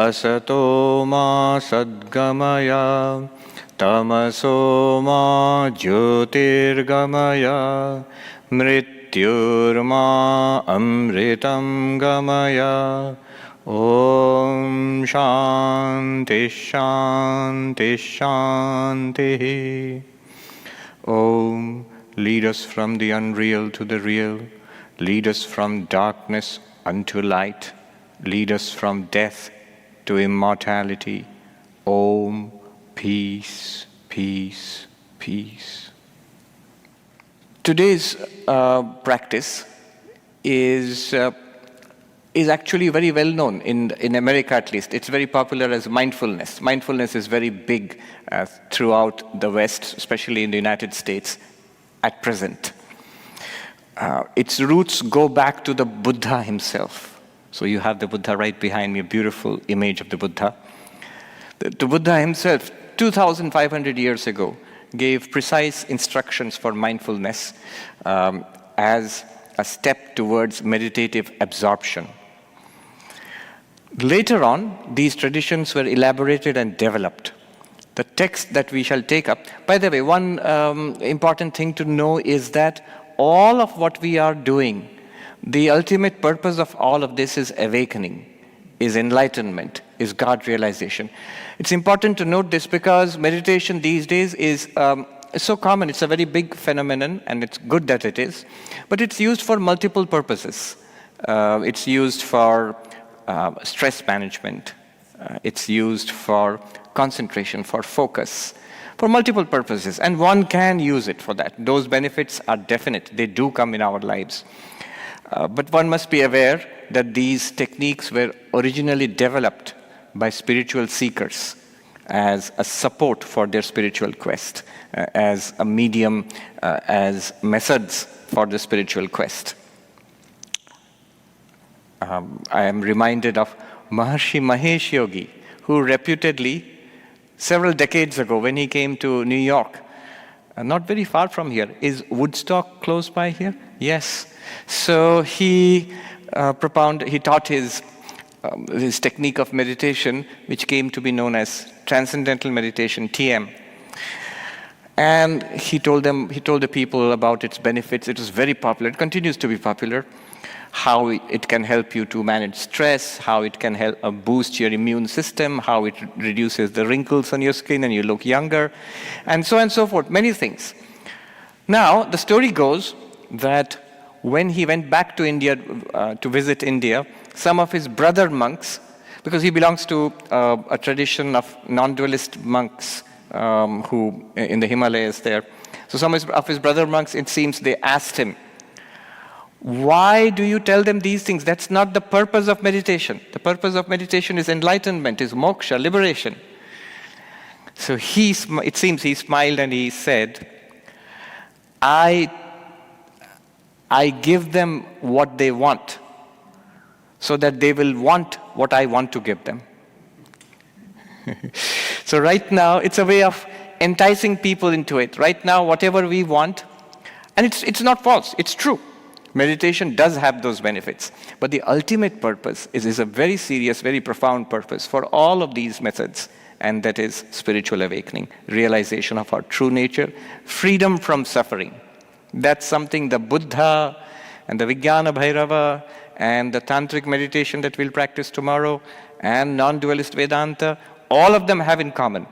asato ma sadgamaya tamaso ma jyotirgamaya mrityurma amritam gamaya. Om Shanti Shanti Shanti. Om, lead us from the unreal to the real. Lead us from darkness unto light. Lead us from death to immortality. Om, peace, peace, peace. Today's practice is actually very well known in America, at least. It's very popular as mindfulness. Mindfulness is very big throughout the West, especially in the United States at present. Its roots go back to the Buddha himself. So you have the Buddha right behind me, a beautiful image of the Buddha. The Buddha himself, 2,500 years ago, gave precise instructions for mindfulness as a step towards meditative absorption. Later on, these traditions were elaborated and developed. The text that we shall take up, by the way, one important thing to know is that all of what we are doing, the ultimate purpose of all of this is awakening, is enlightenment, is God realization. It's important to note this because meditation these days is so common. It's a very big phenomenon, and it's good that it is. But it's used for multiple purposes. It's used for stress management. It's used for concentration, for focus, for multiple purposes. And one can use it for that. Those benefits are definite. They do come in our lives. But one must be aware that these techniques were originally developed by spiritual seekers as a support for their spiritual quest, as a medium, as methods for the spiritual quest. I am reminded of Maharishi Mahesh Yogi, who reputedly, several decades ago, when he came to New York, not very far from here, is Woodstock close by here? Yes. So he taught his technique of meditation, which came to be known as Transcendental Meditation, TM. And he told the people about its benefits. It was very popular. It continues to be popular. How it can help you to manage stress, how it can help boost your immune system, how it reduces the wrinkles on your skin and you look younger, and so on and so forth, many things. Now, the story goes that when he went back to India, to visit India, some of his brother monks, because he belongs to a tradition of non-dualist monks who in the Himalayas there. So some of his brother monks, it seems, they asked him, why do you tell them these things? That's not the purpose of meditation. The purpose of meditation is enlightenment, is moksha, liberation. So it seems he smiled and he said, I give them what they want so that they will want what I want to give them. So right now, it's a way of enticing people into it. Right now, whatever we want, and it's not false, it's true. Meditation does have those benefits. But the ultimate purpose is a very serious, very profound purpose for all of these methods, and that is spiritual awakening, realization of our true nature, freedom from suffering. That's something the Buddha and the Vijnana Bhairava and the Tantric meditation that we'll practice tomorrow and non-dualist Vedanta, all of them have in common.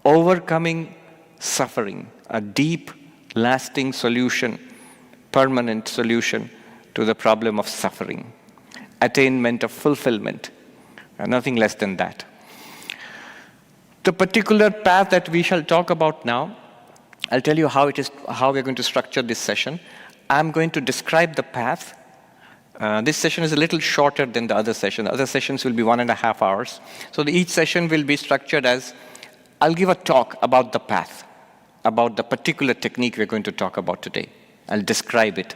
Overcoming suffering, a deep, lasting solution, permanent solution to the problem of suffering, attainment of fulfillment, and nothing less than that. The particular path that we shall talk about now, I'll tell you how we're going to structure this session. I'm going to describe the path. This session is a little shorter than the other session. The other sessions will be 1.5 hours. So each session will be structured as, I'll give a talk about the path, about the particular technique we're going to talk about today. I'll describe it.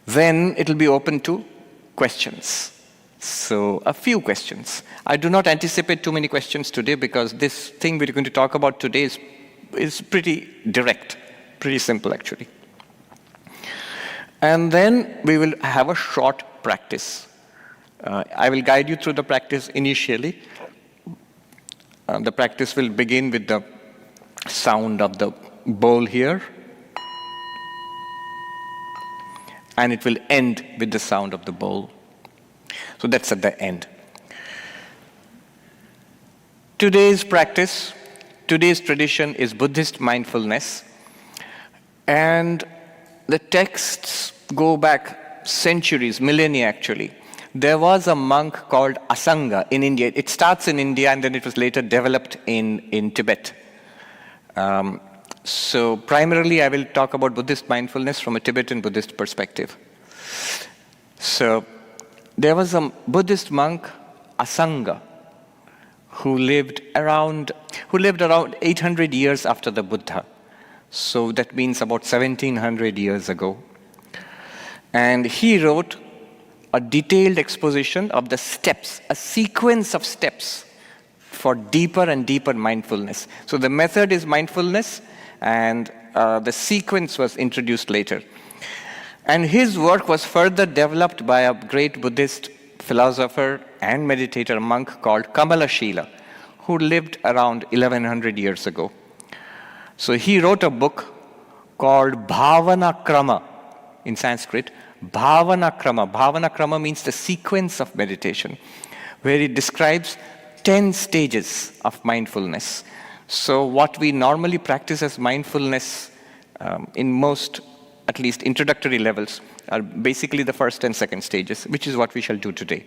Then it'll be open to questions. So a few questions. I do not anticipate too many questions today because this thing we're going to talk about today is pretty direct, pretty simple actually. And then we will have a short practice. I will guide you through the practice initially. The practice will begin with the sound of the bowl here, and it will end with the sound of the bowl. So that's at the end. Today's practice, today's tradition is Buddhist mindfulness, and the texts go back centuries, millennia actually. There was a monk called Asanga in India. It starts in India and then it was later developed in Tibet. So primarily I will talk about Buddhist mindfulness from a Tibetan Buddhist perspective. So there was a Buddhist monk, Asanga, who lived around 800 years after the Buddha. So that means about 1700 years ago. And he wrote a detailed exposition of the steps, a sequence of steps for deeper and deeper mindfulness. So the method is mindfulness, and the sequence was introduced later. And his work was further developed by a great Buddhist philosopher and meditator, a monk called Kamalashila, who lived around 1100 years ago. So he wrote a book called Bhavanakrama in Sanskrit. Bhavanakrama. Bhavanakrama means the sequence of meditation, where it describes 10 stages of mindfulness. So what we normally practice as mindfulness in most, at least introductory levels, are basically the first and second stages, which is what we shall do today.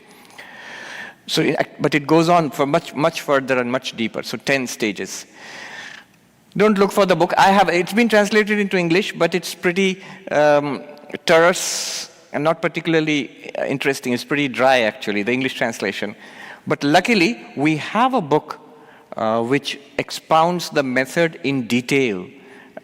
So, but it goes on for much further and much deeper. So 10 stages. Don't look for the book. It's been translated into English, but it's pretty terse and not particularly interesting. It's pretty dry, actually, the English translation. But luckily, we have a book which expounds the method in detail.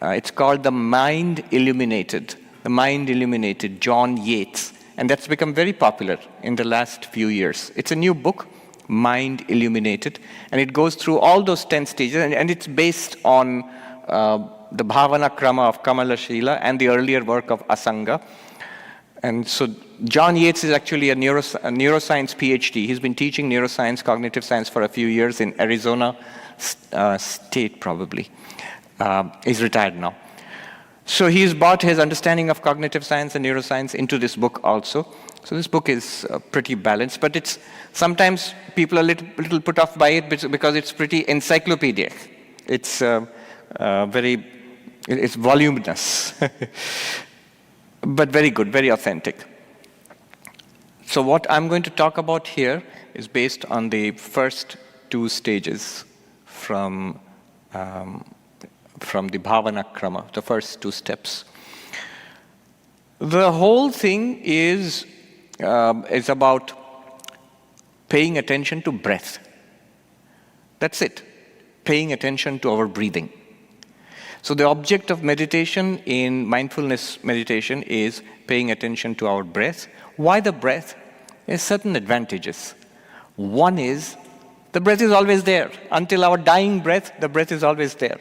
It's called The Mind Illuminated. The Mind Illuminated, John Yates. And that's become very popular in the last few years. It's a new book, Mind Illuminated, and it goes through all those 10 stages, and it's based on the Bhavanakrama of Kamalashila and the earlier work of Asanga. And so John Yates is actually a neuroscience PhD. He's been teaching neuroscience, cognitive science for a few years in Arizona State, probably. He's retired now. So he's brought his understanding of cognitive science and neuroscience into this book also. So this book is pretty balanced, but it's sometimes people are a little put off by it because it's pretty encyclopedic. It's it's voluminous, but very good, very authentic. So what I'm going to talk about here is based on the first 2 stages from the Bhavanakrama, the first 2 steps. The whole thing is about paying attention to breath. That's it, paying attention to our breathing. So the object of meditation in mindfulness meditation is paying attention to our breath. Why the breath? There's certain advantages. One is the breath is always there. Until our dying breath, the breath is always there.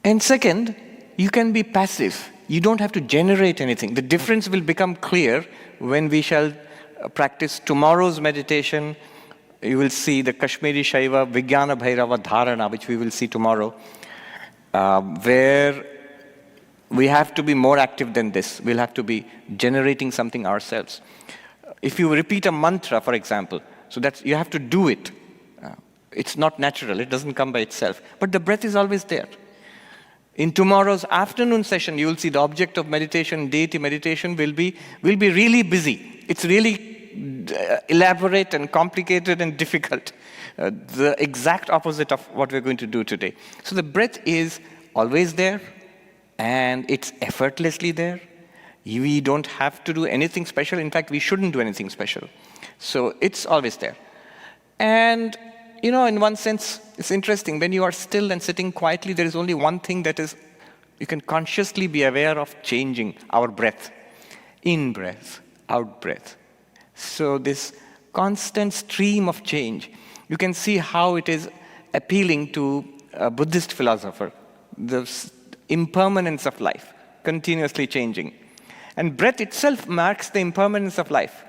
And second, you can be passive. You don't have to generate anything. The difference will become clear when we shall practice tomorrow's meditation. You will see the Kashmiri Shaiva Vijnana Bhairava Dharana, which we will see tomorrow, where we have to be more active than this. We'll have to be generating something ourselves. If you repeat a mantra, for example, so that you have to do it. It's not natural. It doesn't come by itself. But the breath is always there. In tomorrow's afternoon session, you will see the object of meditation, deity meditation, will be really busy. It's really elaborate and complicated and difficult. The exact opposite of what we're going to do today. So the breath is always there, and it's effortlessly there. We don't have to do anything special. In fact, we shouldn't do anything special. So it's always there. And in one sense, it's interesting. When you are still and sitting quietly, there is only one thing that is, you can consciously be aware of changing our breath. In breath, out breath. So this constant stream of change, you can see how it is appealing to a Buddhist philosopher. The impermanence of life, continuously changing. And breath itself marks the impermanence of life.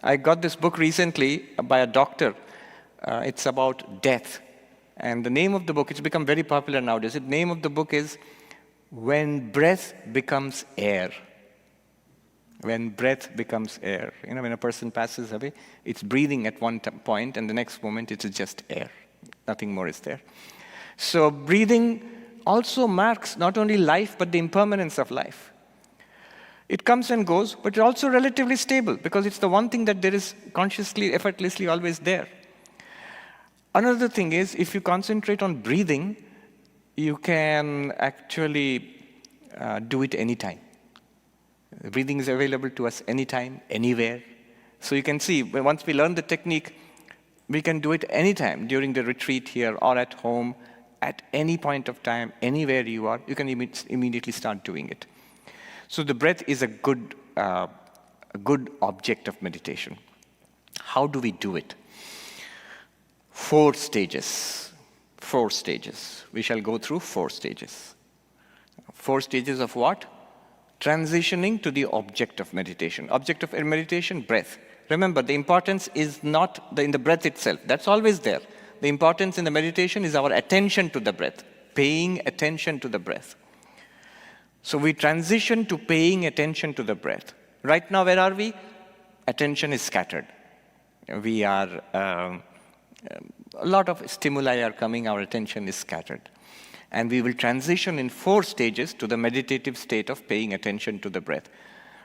I got this book recently by a doctor. It's about death. And the name of the book, it's become very popular nowadays. The name of the book is When Breath Becomes Air. When breath becomes air. You know, when a person passes away, it's breathing at one point, and the next moment it's just air. Nothing more is there. So breathing also marks not only life, but the impermanence of life. It comes and goes, but it's also relatively stable, because it's the one thing that there is consciously, effortlessly always there. Another thing is, if you concentrate on breathing, you can actually do it anytime. Breathing is available to us anytime, anywhere. So you can see, once we learn the technique, we can do it anytime during the retreat here or at home, at any point of time, anywhere you are, you can immediately start doing it. So the breath is a good object of meditation. How do we do it? 4 stages. 4 stages. We shall go through 4 stages. 4 stages of what? Transitioning to the object of meditation. Object of meditation, breath. Remember, the importance is not in the breath itself. That's always there. The importance in the meditation is our attention to the breath, paying attention to the breath. So we transition to paying attention to the breath. Right now, where are we? Attention is scattered. We are, a lot of stimuli are coming, our attention is scattered. And we will transition in 4 stages to the meditative state of paying attention to the breath.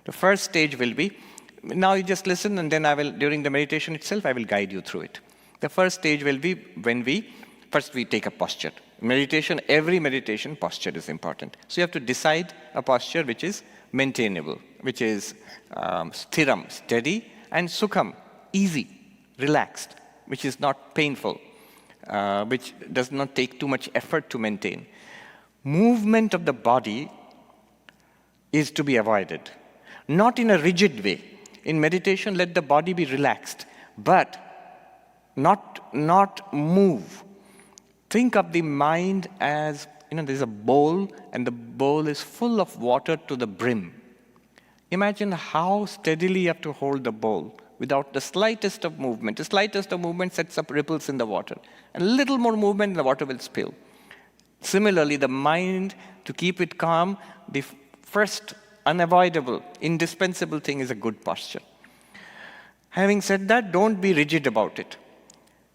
The first stage will be, now you just listen, and then during the meditation itself, I will guide you through it. The first stage will be when first we take a posture. Meditation, every meditation, posture is important. So you have to decide a posture which is maintainable, which is sthiram, steady, and sukham, easy, relaxed, which is not painful. Which does not take too much effort to maintain. Movement of the body is to be avoided. Not in a rigid way. In meditation, let the body be relaxed, but not move. Think of the mind as, there's a bowl, and the bowl is full of water to the brim. Imagine how steadily you have to hold the bowl without the slightest of movement. The slightest of movement sets up ripples in the water. And a little more movement, and the water will spill. Similarly, the mind, to keep it calm, the first unavoidable, indispensable thing is a good posture. Having said that, don't be rigid about it.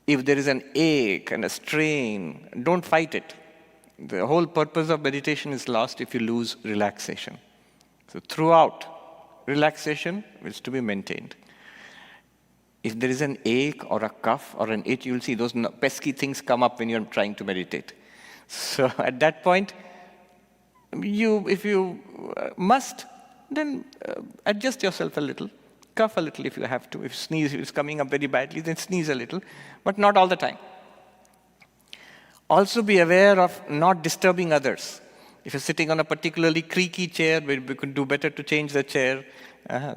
If there is an ache and a strain, don't fight it. The whole purpose of meditation is lost if you lose relaxation. So throughout, relaxation is to be maintained. If there is an ache or a cough or an itch, you'll see those pesky things come up when you're trying to meditate. So at that point, if you must, then adjust yourself a little. Cough a little if you have to. If sneeze is coming up very badly, then sneeze a little, but not all the time. Also be aware of not disturbing others. If you're sitting on a particularly creaky chair, we could do better to change the chair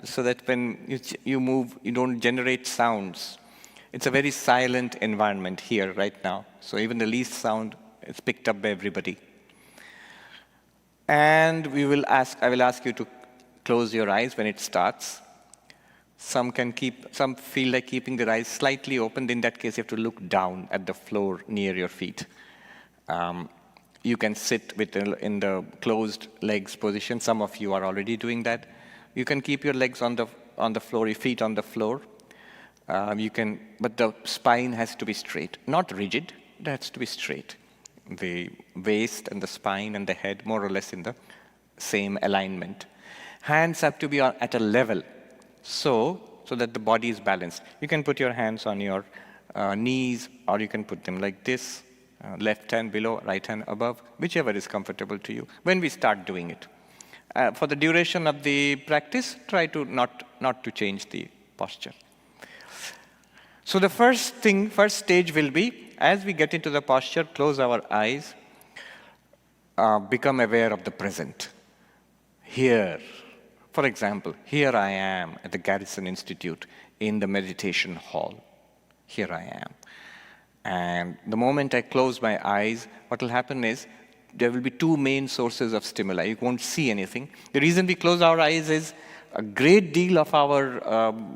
so that when you move, you don't generate sounds. It's a very silent environment here right now. So even the least sound is picked up by everybody. And I will ask you to close your eyes when it starts. Some feel like keeping their eyes slightly open. In that case, you have to look down at the floor near your feet. You can sit in the closed legs position. Some of you are already doing that. You can keep your legs on the floor, your feet on the floor. But the spine has to be straight, not rigid. It has to be straight. The waist and the spine and the head more or less in the same alignment. Hands have to be at a level, so that the body is balanced. You can put your hands on your knees, or you can put them like this, left hand below, right hand above, whichever is comfortable to you when we start doing it. For the duration of the practice, try to not to change the posture. So the first stage will be, as we get into the posture, close our eyes, become aware of the present. Here, for example, here I am at the Garrison Institute in the meditation hall. Here I am. And the moment I close my eyes, what will happen is there will be 2 main sources of stimuli. You won't see anything. The reason we close our eyes is A great deal of our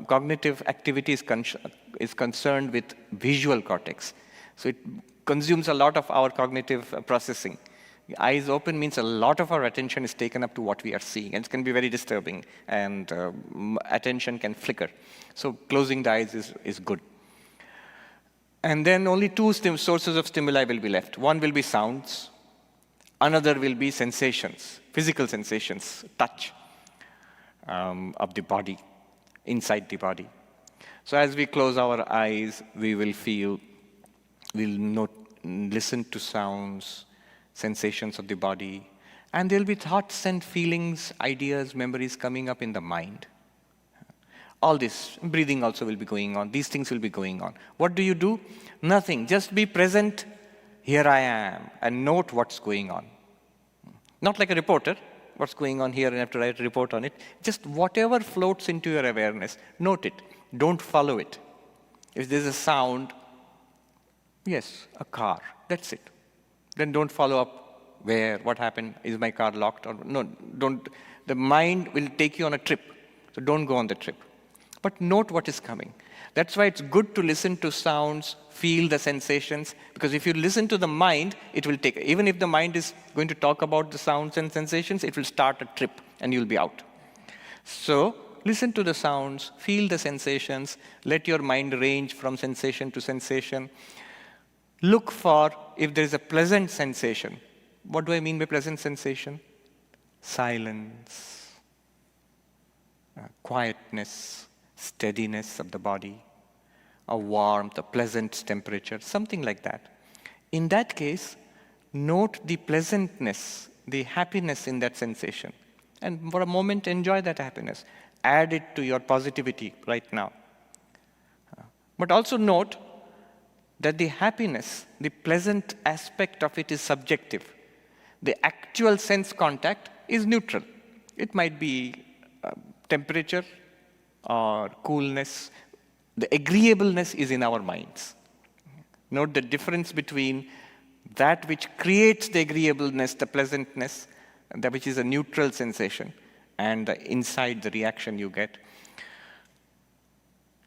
cognitive activity is concerned with visual cortex. So it consumes a lot of our cognitive processing. Eyes open means a lot of our attention is taken up to what we are seeing, and it can be very disturbing, and attention can flicker. So closing the eyes is good. And then only two sources of stimuli will be left. One will be sounds, another will be sensations, physical sensations, touch of the body, inside the body. So as we close our eyes, we will feel, listen to sounds, sensations of the body, and there'll be thoughts and feelings, ideas, memories coming up in the mind. All this, breathing also will be going on. These things will be going on. What do? Nothing. Just be present. Here I am, and note what's going on. Not like a reporter, what's going on here and I have to write a report on it. Just whatever floats into your awareness, note it. Don't follow it. If there's a sound, yes, a car, that's it. Then don't follow up where, what happened, is my car locked? Or no, don't. The mind will take you on a trip, so don't go on the trip. But note what is coming. That's why it's good to listen to sounds, feel the sensations, because if you listen to the mind, it will take, even if the mind is going to talk about the sounds and sensations, it will start a trip and you'll be out. So listen to the sounds, feel the sensations, let your mind range from sensation to sensation. Look for if there is a pleasant sensation. What do I mean by pleasant sensation? Silence, quietness, steadiness of the body, a warmth, a pleasant temperature, something like that. In that case, note the pleasantness, the happiness in that sensation. And for a moment, enjoy that happiness. Add it to your positivity right now. But also note that the happiness, the pleasant aspect of it is subjective. The actual sense contact is neutral. It might be temperature or coolness. The agreeableness is in our minds. Note the difference between that which creates the agreeableness, the pleasantness, that which is a neutral sensation, and inside the reaction you get.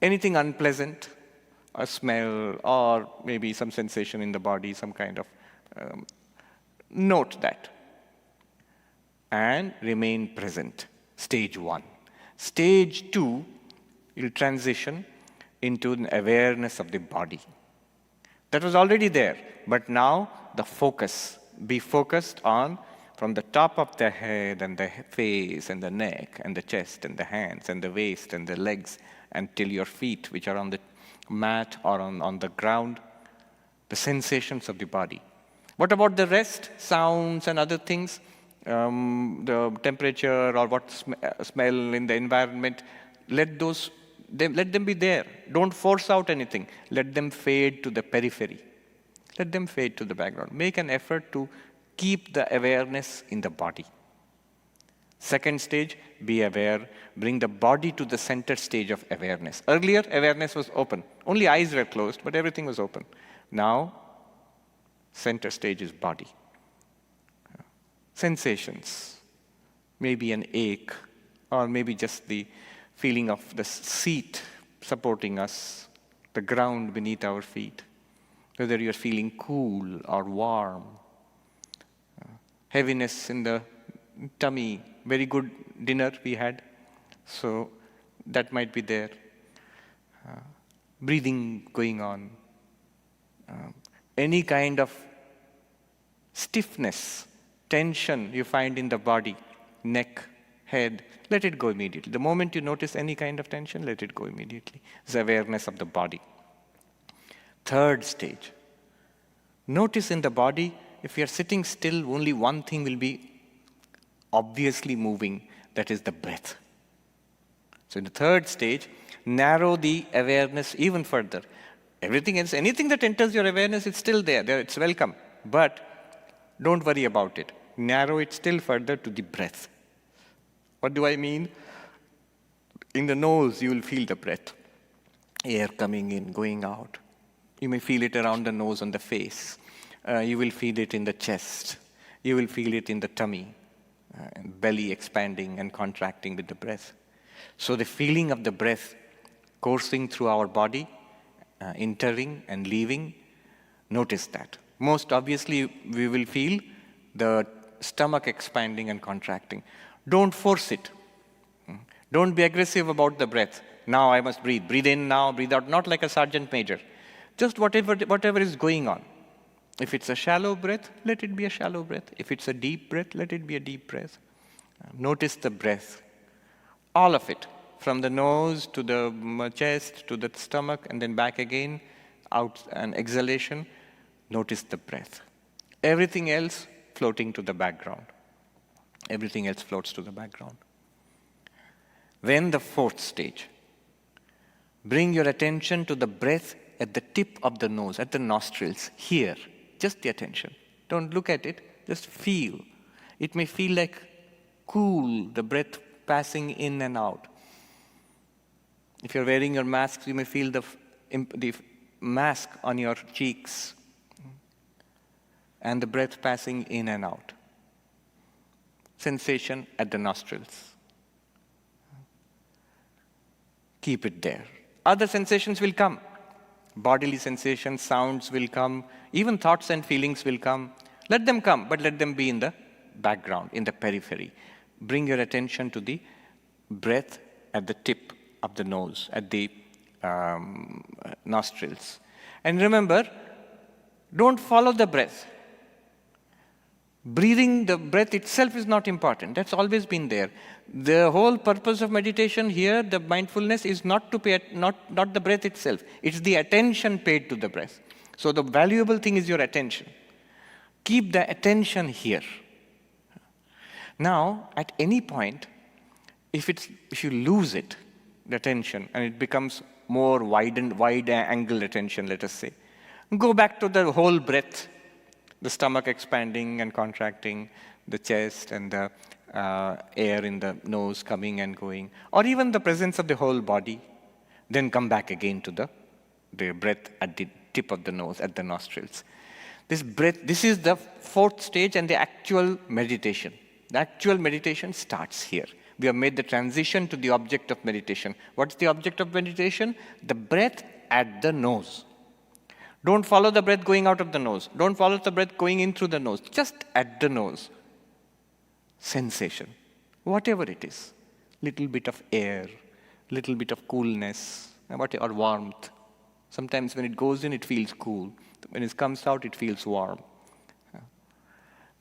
Anything unpleasant, a smell, or maybe some sensation in the body, some kind of, note that. And remain present. Stage 1. Stage 2, you'll transition into an awareness of the body. That was already there, but now the focus. Be focused on from the top of the head and the face and the neck and the chest and the hands and the waist and the legs until your feet, which are on the mat or on the ground, the sensations of the body. What about the rest? Sounds and other things, the temperature or what smell in the environment, let them be there. Don't force out anything. Let them fade to the periphery. Let them fade to the background. Make an effort to keep the awareness in the body. Second stage, be aware. Bring the body to the center stage of awareness. Earlier, awareness was open. Only eyes were closed, but everything was open. Now, center stage is body. Sensations. Maybe an ache, or maybe just the feeling of the seat supporting us, the ground beneath our feet, whether you're feeling cool or warm, heaviness in the tummy, very good dinner we had, so that might be there. Breathing going on, any kind of stiffness, tension you find in the body, neck, head, let it go immediately. The moment you notice any kind of tension, let it go immediately. It's awareness of the body. Third stage. Notice in the body, if you're sitting still, only one thing will be obviously moving, that is the breath. So in the third stage, narrow the awareness even further. Everything else, anything that enters your awareness, it's still there, it's welcome. But don't worry about it. Narrow it still further to the breath. What do I mean? In the nose, you will feel the breath. Air coming in, going out. You may feel it around the nose on the face. You will feel it in the chest. You will feel it in the tummy. Belly expanding and contracting with the breath. So the feeling of the breath coursing through our body, entering and leaving, notice that. Most obviously, we will feel the stomach expanding and contracting. Don't force it. Don't be aggressive about the breath. Now I must breathe. Breathe in now, breathe out, not like a sergeant major. Just whatever is going on. If it's a shallow breath, let it be a shallow breath. If it's a deep breath, let it be a deep breath. Notice the breath. All of it. From the nose to the chest to the stomach and then back again, out and exhalation. Notice the breath. Everything else floating to the background. Everything else floats to the background. Then the fourth stage. Bring your attention to the breath at the tip of the nose, at the nostrils, here. Just the attention. Don't look at it, just feel. It may feel like cool, the breath passing in and out. If you're wearing your mask, you may feel the mask on your cheeks and the breath passing in and out. Sensation at the nostrils. Keep it there. Other sensations will come. Bodily sensations, sounds will come. Even thoughts and feelings will come. Let them come, but let them be in the background, in the periphery. Bring your attention to the breath at the tip of the nose, at the nostrils. And remember, don't follow the breath. Breathing, the breath itself is not important. That's always been there. The whole purpose of meditation here, the mindfulness, is not to pay, not the breath itself. It's the attention paid to the breath. So the valuable thing is your attention. Keep the attention here. Now, at any point, if you lose it, the attention, and it becomes more wide-angle attention, let us say, go back to the whole breath. The stomach expanding and contracting, the chest and the air in the nose coming and going, or even the presence of the whole body. Then come back again to the breath at the tip of the nose, at the nostrils. This breath, this is the fourth stage and the actual meditation. The actual meditation starts here. We have made the transition to the object of meditation. What's the object of meditation? The breath at the nose. Don't follow the breath going out of the nose. Don't follow the breath going in through the nose. Just at the nose. Sensation. Whatever it is. Little bit of air. Little bit of coolness. Or warmth. Sometimes when it goes in, it feels cool. When it comes out, it feels warm.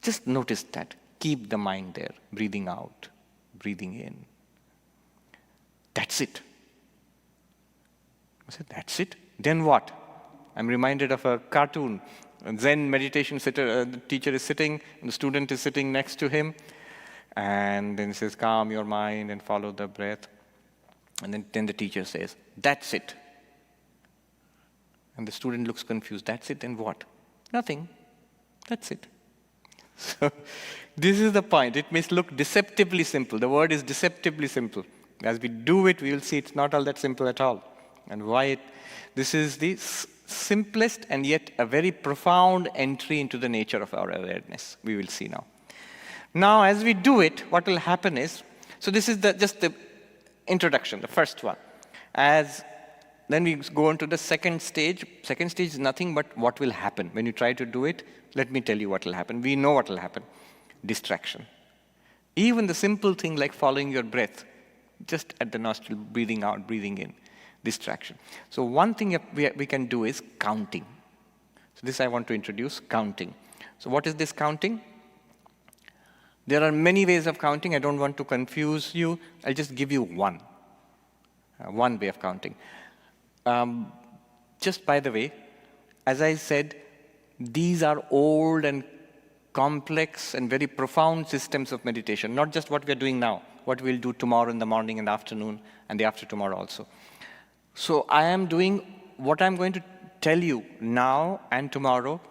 Just notice that. Keep the mind there. Breathing out. Breathing in. That's it. I said, that's it? Then what? I'm reminded of a cartoon. A Zen meditation the teacher is sitting, and the student is sitting next to him. And then he says, calm your mind and follow the breath. And then the teacher says, that's it. And the student looks confused. That's it, and what? Nothing. That's it. So this is the point. It may look deceptively simple. The word is deceptively simple. As we do it, we will see it's not all that simple at all. And why this is the simplest and yet a very profound entry into the nature of our awareness. We will see now. Now, as we do it, what will happen is, so this is just the introduction, the first one. Then we go on to the second stage. Second stage is nothing but what will happen. When you try to do it, let me tell you what will happen. We know what will happen. Distraction. Even the simple thing like following your breath, just at the nostril, breathing out, breathing in. Distraction. So one thing we can do is counting. So this I want to introduce, counting. So what is this counting? There are many ways of counting. I don't want to confuse you. I'll just give you one way of counting. Just by the way, as I said, these are old and complex and very profound systems of meditation, not just what we're doing now, what we'll do tomorrow in the morning and afternoon and the after tomorrow also. So I am doing what I'm going to tell you now and tomorrow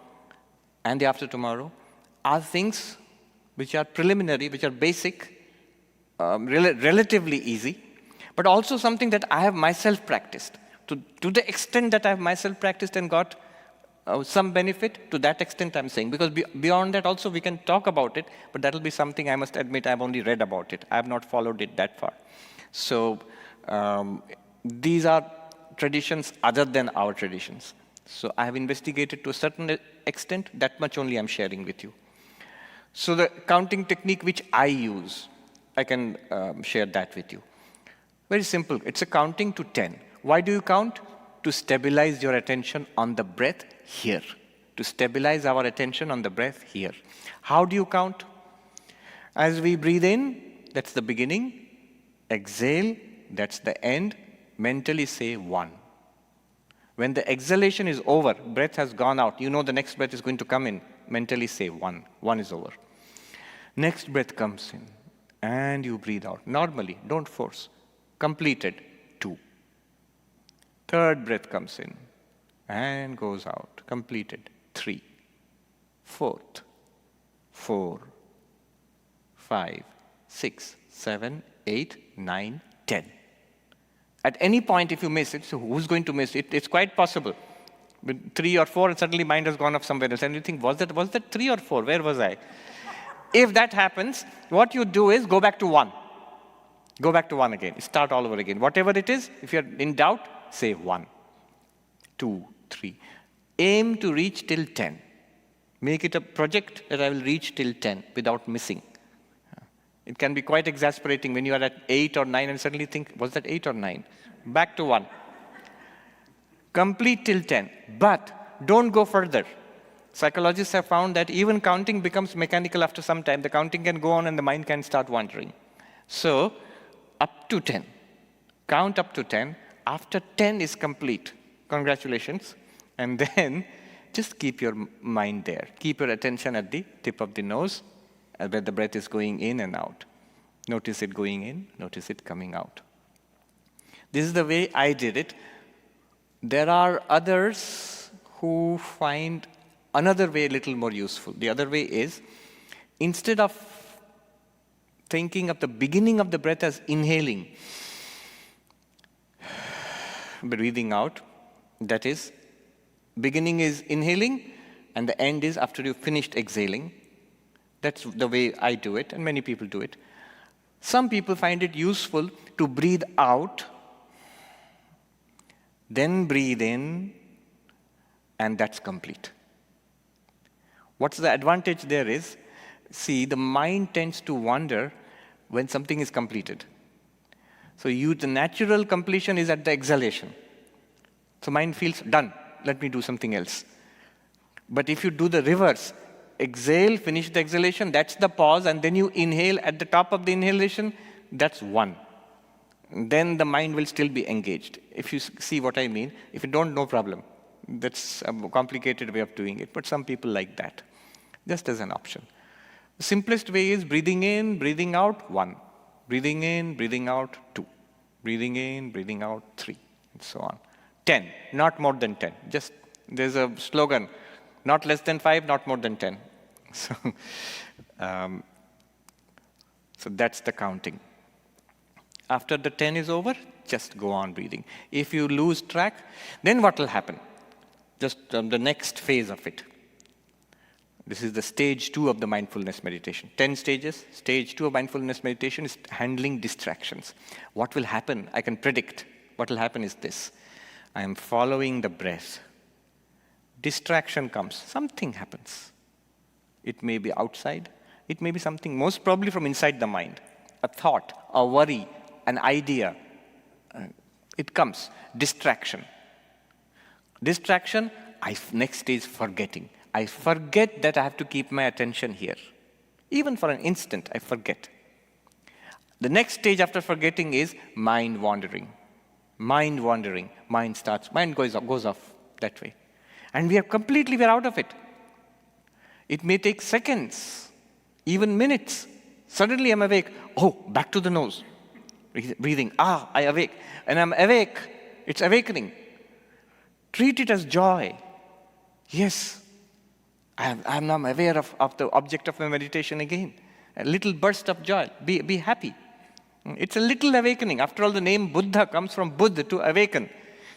and the after tomorrow are things which are preliminary, which are basic, relatively easy, but also something that I have myself practiced. To the extent that I have myself practiced and got some benefit, to that extent I'm saying. Because beyond that also we can talk about it, but that will be something I must admit I've only read about it. I have not followed it that far. So these are traditions other than our traditions. So I have investigated to a certain extent, that much only I'm sharing with you. So the counting technique which I use, I can share that with you. Very simple. It's a counting to 10. Why do you count? To stabilize your attention on the breath here. To stabilize our attention on the breath here. How do you count? As we breathe in, that's the beginning. Exhale, that's the end. Mentally say 1. When the exhalation is over, breath has gone out, you know the next breath is going to come in. Mentally say 1. 1 is over. Next breath comes in, and you breathe out. Normally, don't force. Completed, 2. Third breath comes in, and goes out. Completed, 3. Fourth, 4, 5, 6, 7, 8, 9, 10. At any point, if you miss it, so who's going to miss it? It's quite possible. With 3 or 4, and suddenly mind has gone off somewhere else. And you think, was that 3 or 4? Where was I? If that happens, what you do is go back to 1. Go back to 1 again. Start all over again. Whatever it is, if you're in doubt, say 1, 2, 3. Aim to reach till 10. Make it a project that I will reach till 10 without missing. It can be quite exasperating when you are at 8 or 9 and suddenly think, was that 8 or 9? Back to 1. Complete till 10. But don't go further. Psychologists have found that even counting becomes mechanical after some time. The counting can go on and the mind can start wandering. So, up to 10. Count up to 10. After 10 is complete, congratulations. And then just keep your mind there. Keep your attention at the tip of the nose, where the breath is going in and out. Notice it going in, notice it coming out. This is the way I did it. There are others who find another way a little more useful. The other way is, instead of thinking of the beginning of the breath as inhaling, breathing out, that is, beginning is inhaling, and the end is after you've finished exhaling. That's the way I do it, and many people do it. Some people find it useful to breathe out, then breathe in, and that's complete. What's the advantage there is, see, the mind tends to wander when something is completed. So the natural completion is at the exhalation. So mind feels done, let me do something else. But if you do the reverse, exhale, finish the exhalation, that's the pause, and then you inhale at the top of the inhalation, that's 1. Then the mind will still be engaged. If you see what I mean, if you don't, no problem. That's a complicated way of doing it, but some people like that, just as an option. The simplest way is breathing in, breathing out, 1. Breathing in, breathing out, 2. Breathing in, breathing out, 3, and so on. 10, not more than 10. Just, there's a slogan, not less than 5, not more than 10. So, so that's the counting. After the 10 is over, just go on breathing. If you lose track, then what will happen? Just the next phase of it. This is the stage 2 of the mindfulness meditation. 10 stages. Stage 2 of mindfulness meditation is handling distractions. What will happen? I can predict. What will happen is this. I am following the breath. Distraction comes. Something happens. It may be outside. It may be something, most probably from inside the mind. A thought, a worry, an idea. It comes. Distraction. Distraction, next stage, forgetting. I forget that I have to keep my attention here. Even for an instant, I forget. The next stage after forgetting is mind wandering. Mind wandering. Mind goes off that way. And we're out of it. It may take seconds, even minutes. Suddenly I'm awake. Oh, back to the nose. Breathing. I awake. And I'm awake. It's awakening. Treat it as joy. Yes, I'm now aware of the object of my meditation again. A little burst of joy. Be happy. It's a little awakening. After all, the name Buddha comes from Buddha, to awaken.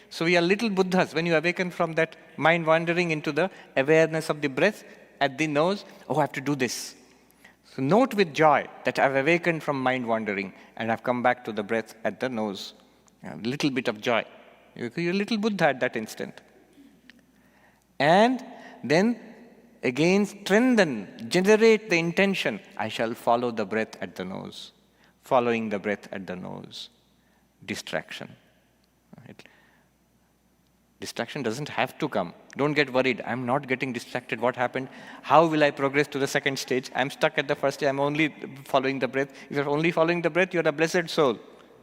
So we are little Buddhas. When you awaken from that mind wandering into the awareness of the breath at the nose, I have to do this. So note with joy that I've awakened from mind wandering and I've come back to the breath at the nose. A little bit of joy. You're a little Buddha at that instant. And then again strengthen, generate the intention. I shall follow the breath at the nose. Following the breath at the nose. Distraction. Distraction doesn't have to come. Don't get worried. I'm not getting distracted. What happened? How will I progress to the second stage? I'm stuck at the first stage. I'm only following the breath. If you're only following the breath, you're a blessed soul.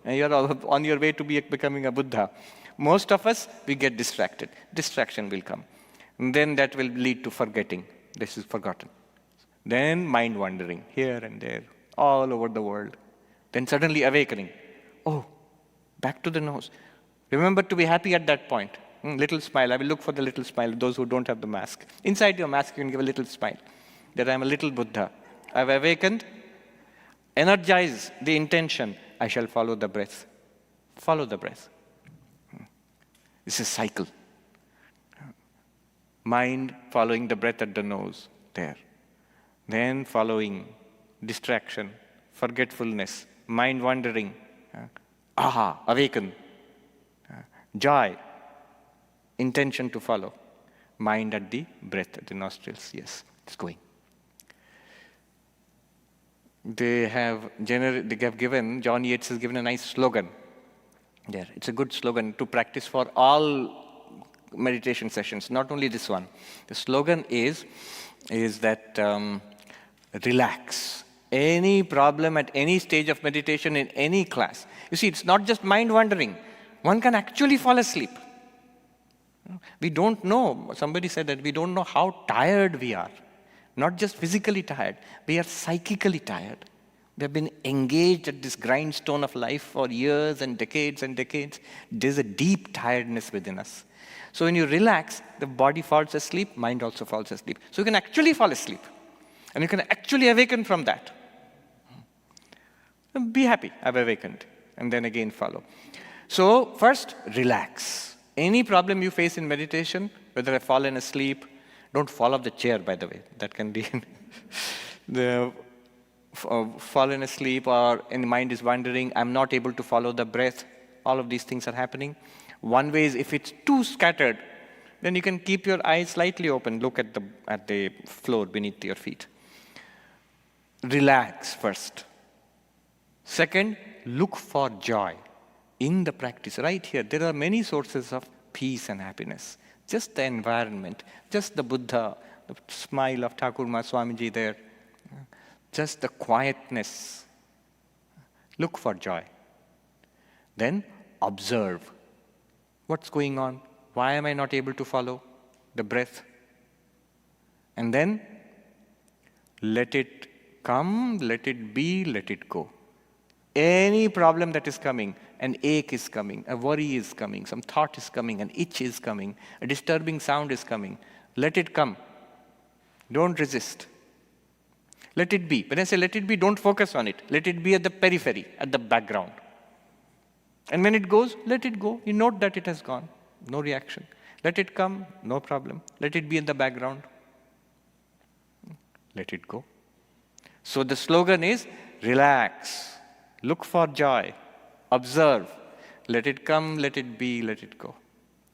And you're on your way to becoming a Buddha. Most of us, we get distracted. Distraction will come. And then that will lead to forgetting. This is forgotten. Then mind wandering, here and there, all over the world. Then suddenly awakening. Oh, back to the nose. Remember to be happy at that point. Little smile. I will look for the little smile, those who don't have the mask. Inside your mask, you can give a little smile. That I'm a little Buddha. I've awakened. Energize the intention. I shall follow the breath. Follow the breath. It's a cycle. Mind following the breath at the nose. There. Then following distraction, forgetfulness, mind wandering. Aha, awaken. Joy. Intention to follow. Mind at the breath, at the nostrils. Yes, it's going. They have given, John Yates has given a nice slogan there. It's a good slogan to practice for all meditation sessions, not only this one. The slogan is that relax. Any problem at any stage of meditation in any class. You see, it's not just mind wandering. One can actually fall asleep. We don't know, somebody said that we don't know how tired we are. Not just physically tired, we are psychically tired. We have been engaged at this grindstone of life for years and decades and decades. There's a deep tiredness within us. So when you relax, the body falls asleep, mind also falls asleep. So you can actually fall asleep. And you can actually awaken from that. Be happy, I've awakened. And then again follow. So first, relax. Any problem you face in meditation, whether I've fallen asleep, don't fall off the chair, by the way. That can be fallen asleep or in mind is wandering, I'm not able to follow the breath. All of these things are happening. One way is if it's too scattered, then you can keep your eyes slightly open, look at the floor beneath your feet. Relax first. Second, look for joy in the practice. Right here, there are many sources of peace and happiness. Just the environment, just the Buddha, the smile of Thakur Ma Swamiji there, just the quietness. Look for joy. Then observe. What's going on? Why am I not able to follow the breath? And then let it come, let it be, let it go. Any problem that is coming, an ache is coming, a worry is coming, some thought is coming, an itch is coming, a disturbing sound is coming. Let it come. Don't resist. Let it be. When I say let it be, don't focus on it. Let it be at the periphery, at the background. And when it goes, let it go. You note that it has gone. No reaction. Let it come, no problem. Let it be in the background. Let it go. So the slogan is, relax. Look for joy. Observe. Let it come, let it be, let it go.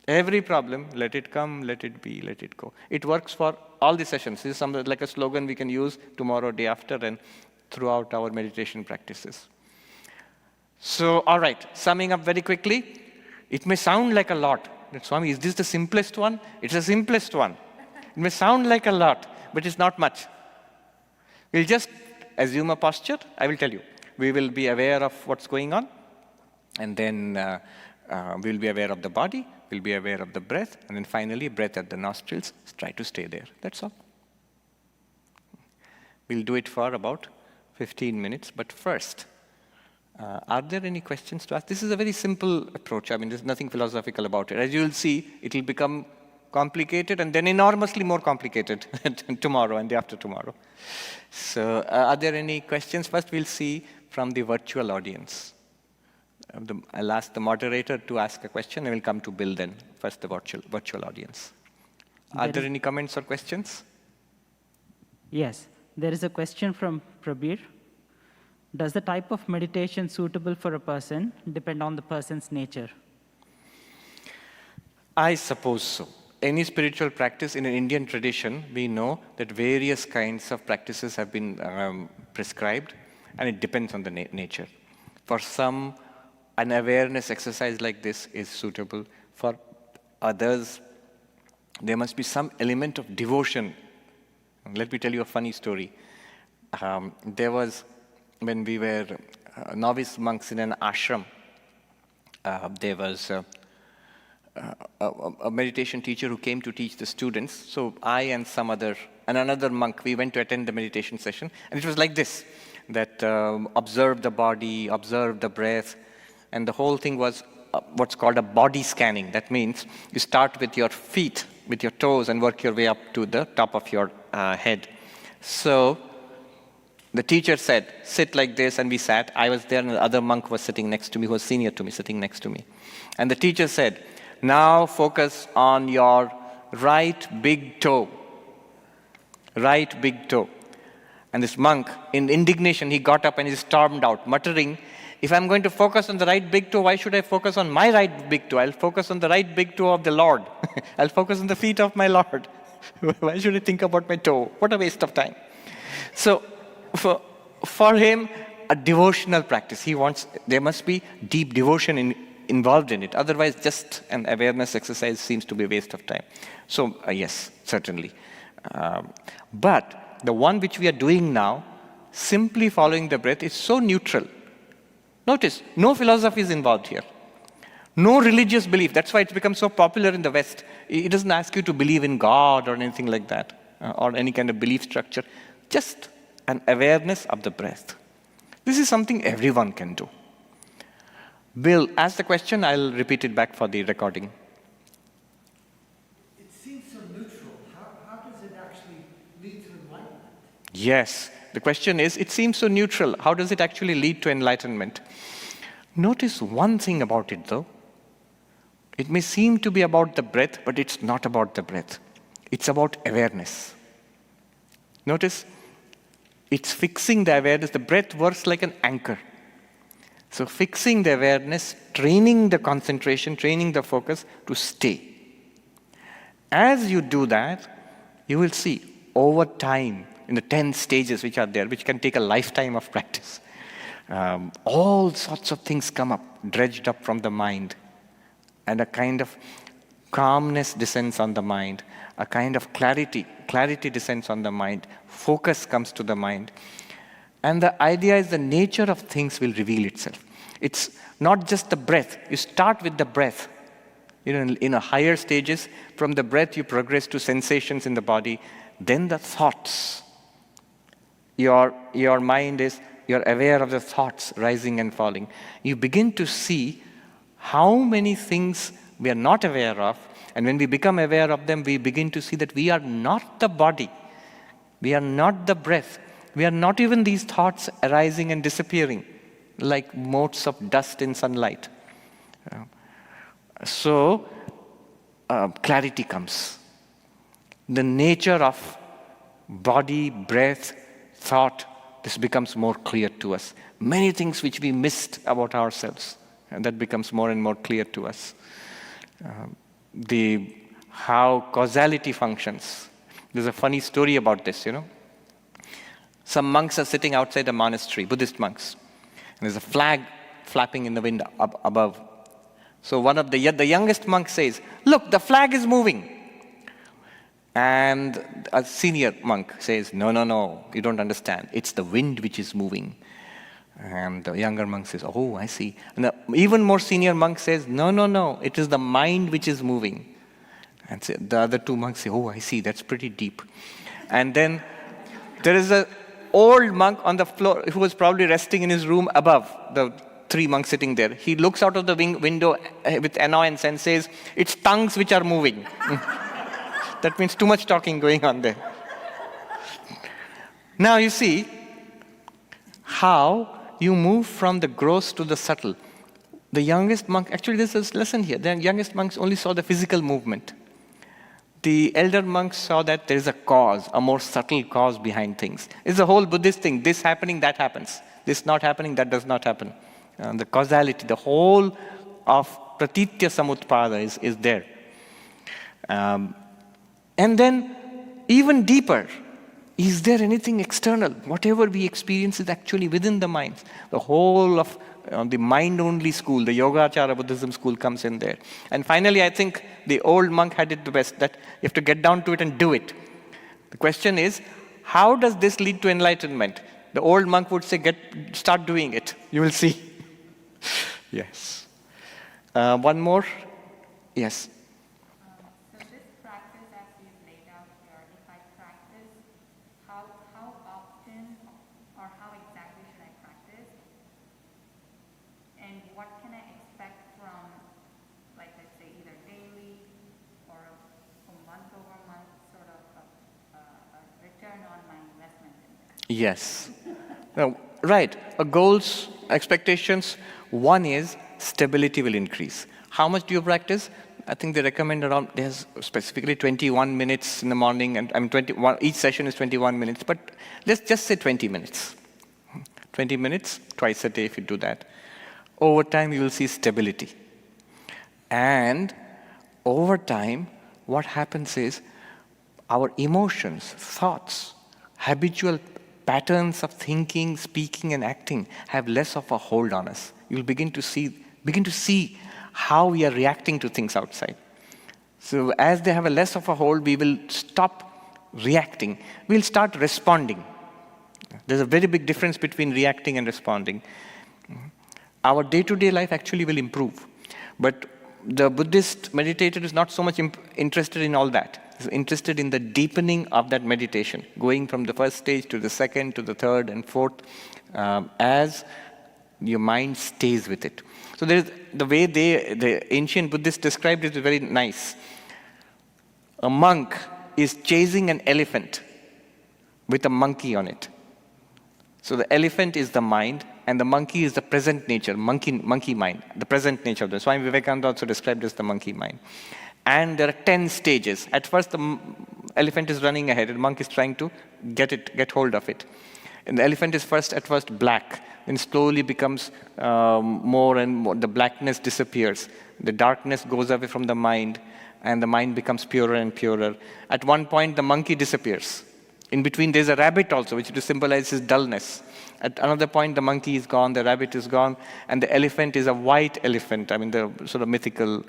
Every problem, let it come, let it be, let it go. It works for all the sessions. This is something like a slogan we can use tomorrow, day after, and throughout our meditation practices. So, all right, summing up very quickly, it may sound like a lot. Swami, is this the simplest one? It's the simplest one. It may sound like a lot, but it's not much. We'll just assume a posture. I will tell you. We will be aware of what's going on, and then we'll be aware of the body, we'll be aware of the breath, and then finally, breath at the nostrils. Try to stay there. That's all. We'll do it for about 15 minutes, but first, are there any questions to ask? This is a very simple approach. I mean, there's nothing philosophical about it. As you'll see, it will become complicated and then enormously more complicated tomorrow and the after tomorrow. So are there any questions? First, we'll see from the virtual audience. I'll ask the moderator to ask a question, and we'll come to Bill then. First, the virtual audience. Are there any comments or questions? Yes. There is a question from Prabir. Does the type of meditation suitable for a person depend on the person's nature? I suppose so. Any spiritual practice in an Indian tradition, we know that various kinds of practices have been prescribed, and it depends on the nature. For some, an awareness exercise like this is suitable. For others, there must be some element of devotion. Let me tell you a funny story. There was, when we were novice monks in an ashram, there was a meditation teacher who came to teach the students. So I and another monk, we went to attend the meditation session. And it was like this, that observe the body, observe the breath. And the whole thing was what's called a body scanning. That means you start with your feet, with your toes, and work your way up to the top of your head. So the teacher said, sit like this, and we sat. I was there, and the other monk was sitting next to me, who was senior to me, sitting next to me. And the teacher said, now focus on your right big toe. Right big toe. And this monk, in indignation, he got up and he stormed out, muttering, if I'm going to focus on the right big toe, why should I focus on my right big toe? I'll focus on the right big toe of the Lord. I'll focus on the feet of my Lord. Why should I think about my toe? What a waste of time. So for him, a devotional practice. There must be deep devotion involved in it. Otherwise, just an awareness exercise seems to be a waste of time. So yes, certainly. But the one which we are doing now, simply following the breath, is so neutral. Notice, no philosophy is involved here. No religious belief. That's why it's become so popular in the West. It doesn't ask you to believe in God or anything like that, or any kind of belief structure. Just an awareness of the breath. This is something everyone can do. Bill, ask the question. I'll repeat it back for the recording. It seems so neutral. How does it actually lead to enlightenment? Yes. The question is, it seems so neutral. How does it actually lead to enlightenment? Notice one thing about it, though. It may seem to be about the breath, but it's not about the breath. It's about awareness. Notice, it's fixing the awareness. The breath works like an anchor. So fixing the awareness, training the concentration, training the focus to stay. As you do that, you will see over time, in the 10 stages which are there, which can take a lifetime of practice, all sorts of things come up, dredged up from the mind. And a kind of calmness descends on the mind. A kind of clarity descends on the mind. Focus comes to the mind. And the idea is the nature of things will reveal itself. It's not just the breath. You start with the breath. In a higher stages, from the breath you progress to sensations in the body, then the thoughts. Your mind you're aware of the thoughts rising and falling. You begin to see how many things we are not aware of, and when we become aware of them, we begin to see that we are not the body. We are not the breath. We are not even these thoughts arising and disappearing like motes of dust in sunlight. So clarity comes. The nature of body, breath, thought, this becomes more clear to us. Many things which we missed about ourselves, and that becomes more and more clear to us. How causality functions. There's a funny story about this, Some monks are sitting outside a monastery, Buddhist monks. And there's a flag flapping in the wind above. So one of the youngest monk says, look, the flag is moving. And a senior monk says, no, you don't understand. It's the wind which is moving. And the younger monk says, oh, I see. And the even more senior monk says, no, it is the mind which is moving. And the other two monks say, oh, I see, that's pretty deep. And then there is an old monk on the floor who was probably resting in his room above the three monks sitting there. He looks out of the window with annoyance and says, it's tongues which are moving. That means too much talking going on there. Now you see how you move from the gross to the subtle. The youngest monk, actually there's a lesson here. The youngest monks only saw the physical movement. the elder monks saw that there is a cause, a more subtle cause behind things. It's a whole Buddhist thing. This happening, that happens. This not happening, that does not happen. The causality, the whole of pratitya samutpada is there. And then, even deeper, is there anything external? Whatever we experience is actually within the mind. The whole of the mind-only school, the Yogacara Buddhism school comes in there. And finally, I think the old monk had it the best, that you have to get down to it and do it. The question is, how does this lead to enlightenment? The old monk would say, start doing it. You will see. Yes. One more? Yes. So this practice, as you've laid out here, if I practice, how often or how exactly should I practice? And what can I expect from, like, let's say, either daily or a month-over-month sort of a return on my investment in this? Yes. No, right. Goals, expectations. One is stability will increase. How much do you practice? I think they recommend around, there's specifically 21 minutes in the morning, and 21, each session is 21 minutes, but let's just say 20 minutes. 20 minutes, twice a day if you do that. Over time, you will see stability. And over time, what happens is our emotions, thoughts, habitual patterns of thinking, speaking, and acting have less of a hold on us. You'll begin to see how we are reacting to things outside. So as they have a less of a hold, we will stop reacting. We'll start responding. There's a very big difference between reacting and responding. Our day-to-day life actually will improve. But the Buddhist meditator is not so much interested in all that. He's interested in the deepening of that meditation, going from the first stage to the second, to the third and fourth, as your mind stays with it. So there's the way the ancient Buddhists described it is very nice. A monk is chasing an elephant with a monkey on it. So the elephant is the mind, and the monkey is the present nature, monkey mind, the present nature of this. Swami Vivekananda also described it as the monkey mind. And there are 10 stages. At first, the elephant is running ahead, and the monk is trying to get hold of it. And the elephant is at first black, then slowly becomes more and more, the blackness disappears. The darkness goes away from the mind, and the mind becomes purer and purer. At one point, the monkey disappears. In between, there's a rabbit also, which symbolizes dullness. At another point, the monkey is gone, the rabbit is gone, and the elephant is a white elephant, the sort of mythical.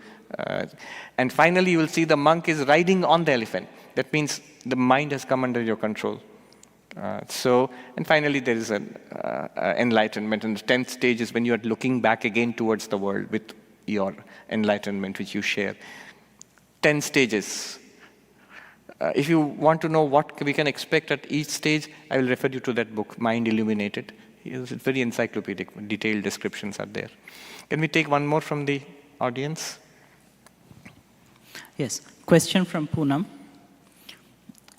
And finally, you will see the monk is riding on the elephant. That means the mind has come under your control. And finally, there is an enlightenment. And the 10th stage is when you are looking back again towards the world with your enlightenment, which you share. 10 stages. If you want to know what we can expect at each stage, I will refer you to that book, Mind Illuminated. It's very encyclopedic, detailed descriptions are there. Can we take one more from the audience? Yes. Question from Poonam.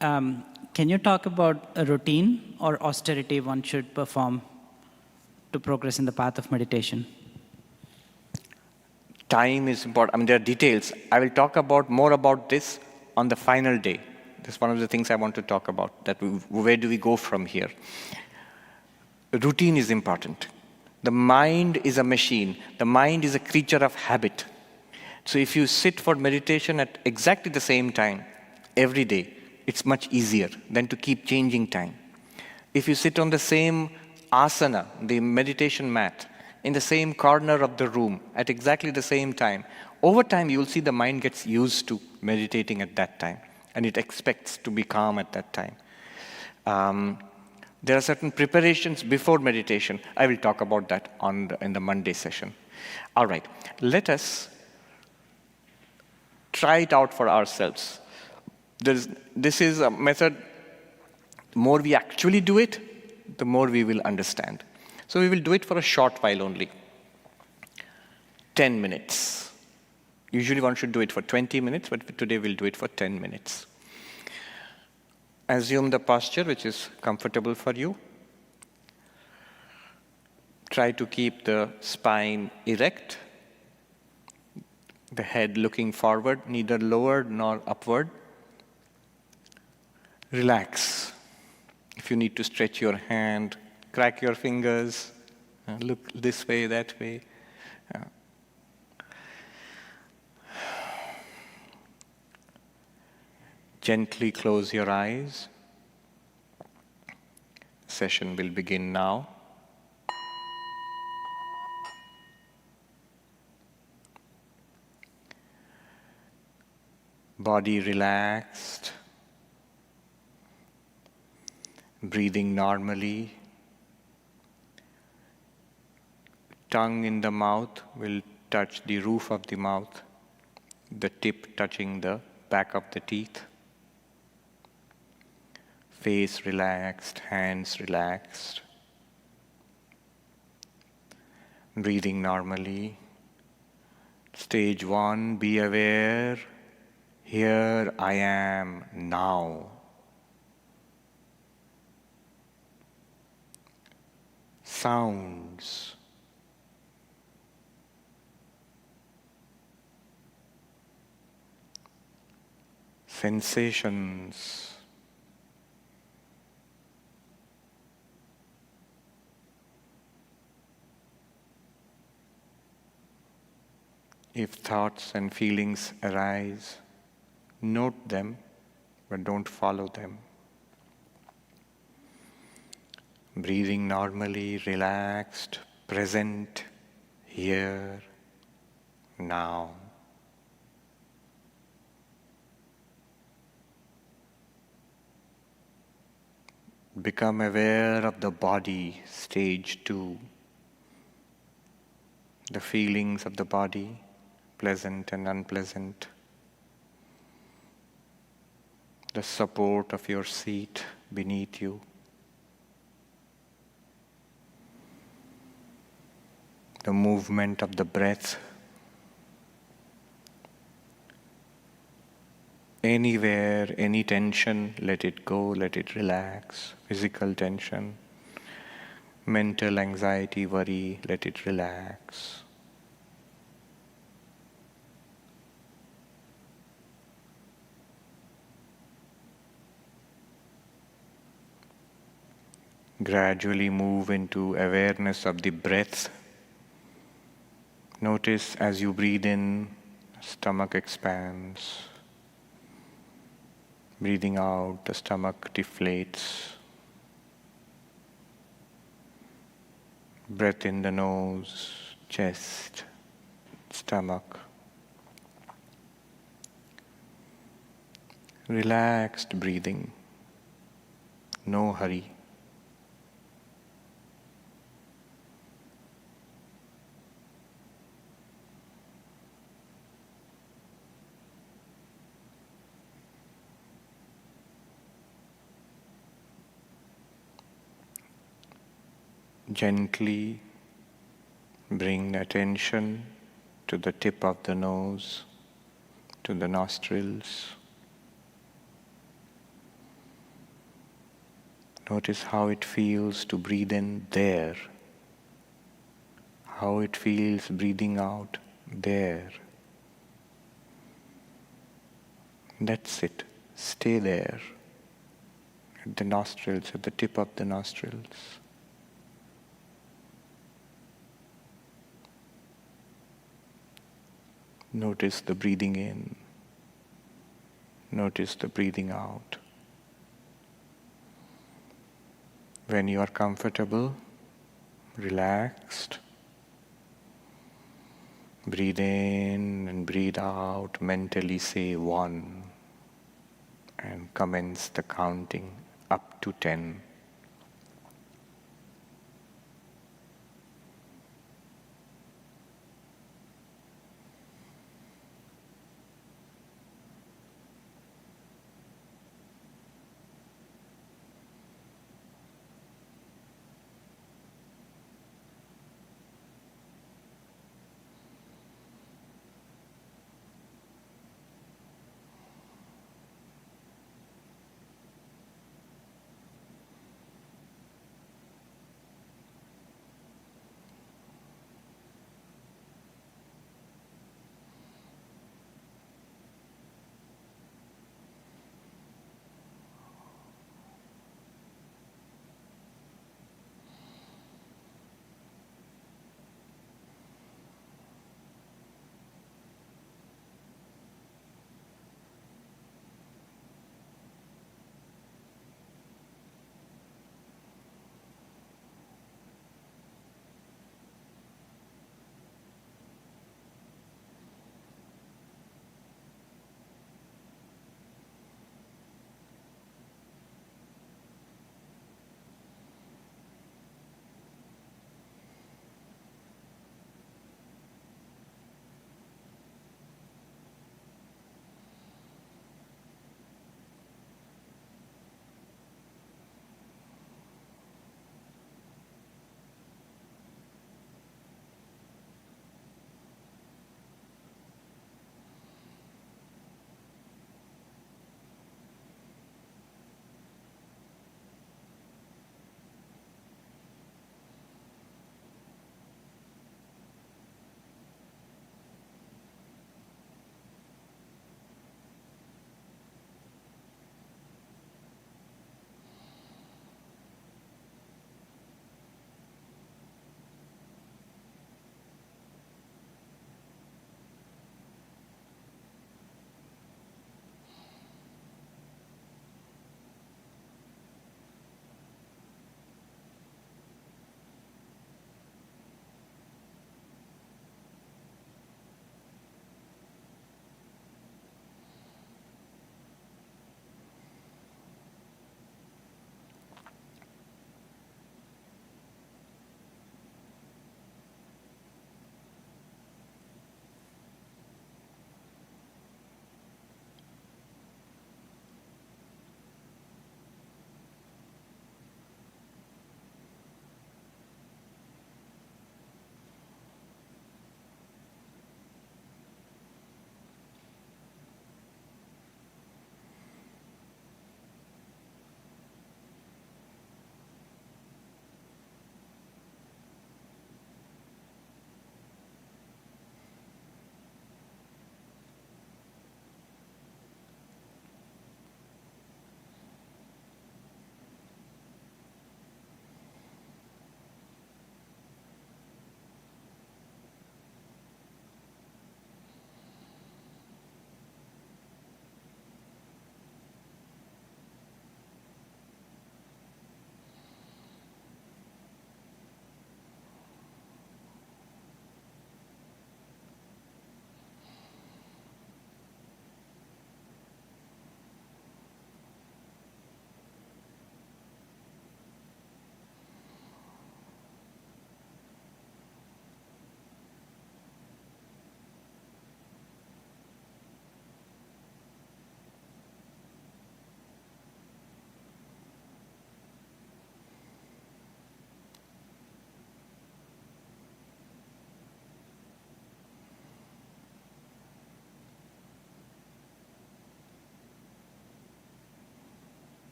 Can you talk about a routine or austerity one should perform to progress in the path of meditation? Time is important. There are details. I will talk more about this on the final day. That's one of the things I want to talk about, that where do we go from here? Routine is important. The mind is a machine. The mind is a creature of habit. So if you sit for meditation at exactly the same time every day, it's much easier than to keep changing time. If you sit on the same asana, the meditation mat, in the same corner of the room at exactly the same time, over time you will see the mind gets used to meditating at that time, and it expects to be calm at that time. There are certain preparations before meditation. I will talk about that in the Monday session. All right, let us try it out for ourselves. This is a method, the more we actually do it, the more we will understand. So we will do it for a short while only. 10 minutes. Usually one should do it for 20 minutes, but today we'll do it for 10 minutes. Assume the posture which is comfortable for you. Try to keep the spine erect, the head looking forward, neither lowered nor upward. Relax. If you need to stretch your hand, crack your fingers, look this way, that way. Gently close your eyes. Session will begin now. Body relaxed. Breathing normally. Tongue in the mouth will touch the roof of the mouth, the tip touching the back of the teeth. Face relaxed, hands relaxed. Breathing normally. Stage 1, be aware. Here I am now. Sounds. Sensations. If thoughts and feelings arise, note them, but don't follow them. Breathing normally, relaxed, present, here, now. Become aware of the body, stage 2. The feelings of the body, pleasant and unpleasant. The support of your seat beneath you. The movement of the breath. Anywhere, any tension, let it go, let it relax. Physical tension, mental anxiety, worry, let it relax. Gradually move into awareness of the breath. Notice as you breathe in, stomach expands. Breathing out, the stomach deflates. Breath in the nose, chest, stomach. Relaxed breathing, no hurry. Gently bring attention to the tip of the nose, to the nostrils. Notice how it feels to breathe in there, how it feels breathing out there. That's it. Stay there, at the nostrils, at the tip of the nostrils. Notice the breathing in. Notice the breathing out. When you are comfortable, relaxed, breathe in and breathe out. Mentally say 1 and commence the counting up to 10.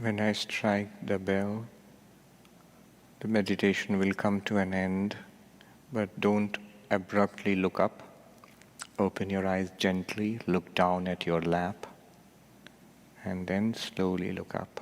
When I strike the bell, the meditation will come to an end, but don't abruptly look up. Open your eyes gently, look down at your lap, and then slowly look up.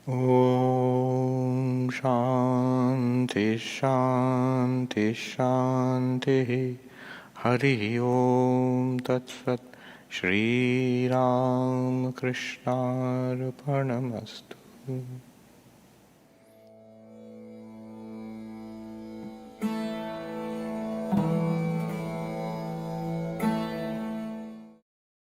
Om Shanti Shanti Shanti Hari Om Tat Sat Shri Ram Krishna Arpanamastu.